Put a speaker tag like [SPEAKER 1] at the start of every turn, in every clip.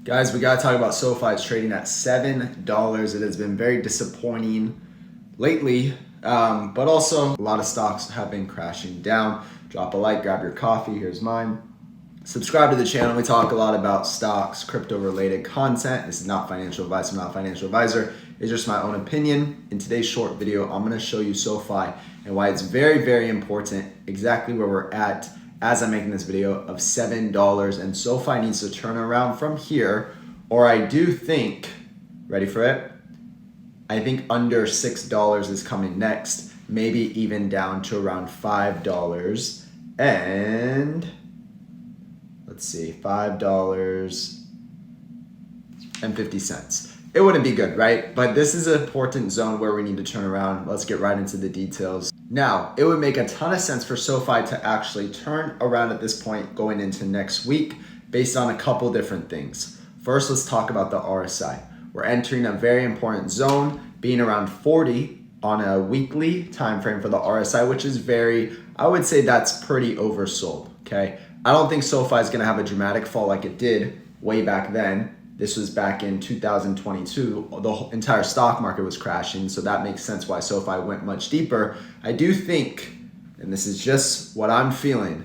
[SPEAKER 1] Guys, we gotta talk about SoFi. It's trading at $7. It has been very disappointing lately, but also a lot of stocks have been crashing down. Drop a like, grab your coffee, here's mine. Subscribe to the channel. We talk a lot about stocks, crypto related content. This is not financial advice. I'm not a financial advisor. It's just my own opinion. In today's short video, I'm gonna show you SoFi and why it's very, very important, exactly where we're at as I'm making this video, of $7, and SoFi needs to turn around from here, or I do think, ready for it? I think under $6 is coming next, maybe even down to around $5, and let's see, $5.50. It wouldn't be good, right? But this is an important zone where we need to turn around. Let's get right into the details. Now, it would make a ton of sense for SoFi to actually turn around at this point going into next week based on a couple different things. First, let's talk about the RSI. We're entering a very important zone, being around 40 on a weekly time frame for the RSI, which is I would say that's pretty oversold, okay? I don't think SoFi is gonna have a dramatic fall like it did way back then. This was back in 2022. The whole entire stock market was crashing, so that makes sense why SoFi went much deeper. I do think, and this is just what I'm feeling,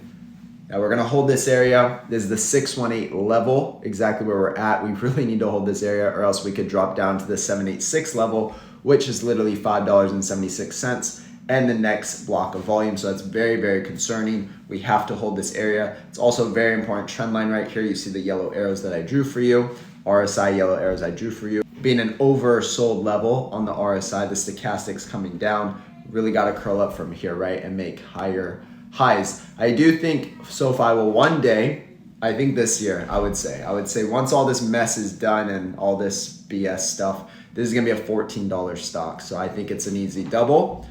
[SPEAKER 1] that we're gonna hold this area. This is the 618 level, exactly where we're at. We really need to hold this area, or else we could drop down to the 786 level, which is literally $5.76, and the next block of volume. So that's very, very concerning. We have to hold this area. It's also a very important trend line right here. You see the yellow arrows that I drew for you. RSI, yellow arrows I drew for you. Being an oversold level on the RSI, the stochastics coming down, really got to curl up from here, right, and make higher highs. I do think SoFi will one day, I think this year, I would say once all this mess is done and all this BS stuff, this is gonna be a $14 stock. So I think it's an easy double.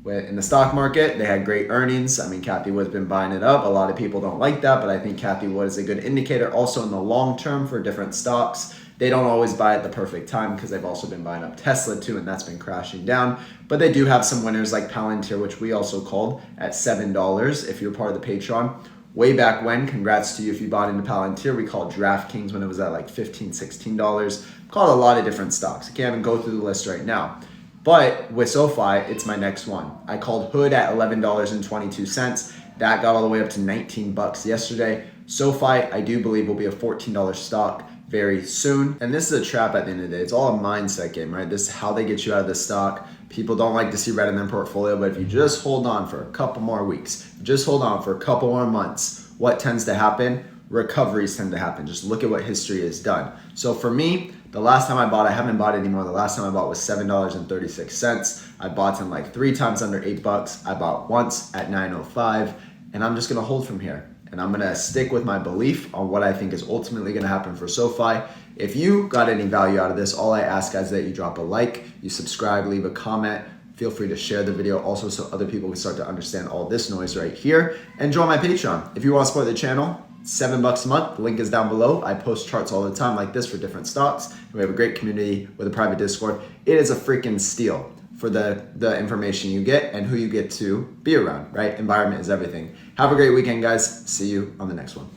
[SPEAKER 1] In the stock market, they had great earnings. I mean, Cathie Wood's been buying it up. A lot of people don't like that, but I think Cathie Wood is a good indicator. Also in the long term for different stocks, they don't always buy at the perfect time because they've also been buying up Tesla too, and that's been crashing down. But they do have some winners like Palantir, which we also called at $7 if you're part of the Patreon. Way back when, congrats to you if you bought into Palantir. We called DraftKings when it was at like $15, $16. Called a lot of different stocks. I can't even go through the list right now. But with SoFi, it's my next one. I called Hood at $11.22. That got all the way up to 19 bucks yesterday. SoFi, I do believe, will be a $14 stock very soon. And this is a trap at the end of the day. It's all a mindset game, right? This is how they get you out of the stock. People don't like to see red in their portfolio, but if you just hold on for a couple more weeks, just hold on for a couple more months, what tends to happen? Recoveries tend to happen. Just look at what history has done. So for me, the last time I bought, I haven't bought anymore. The last time I bought was $7.36. I bought in like 3 times under 8 bucks. I bought once at 9.05, and I'm just gonna hold from here. And I'm gonna stick with my belief on what I think is ultimately gonna happen for SoFi. If you got any value out of this, all I ask guys is that you drop a like, you subscribe, leave a comment. Feel free to share the video also so other people can start to understand all this noise right here. And join my Patreon. If you wanna support the channel, $7 a month. The link is down below. I post charts all the time like this for different stocks. We have a great community with a private Discord. It is a freaking steal for the information you get and who you get to be around, right? Environment is everything. Have a great weekend, guys. See you on the next one.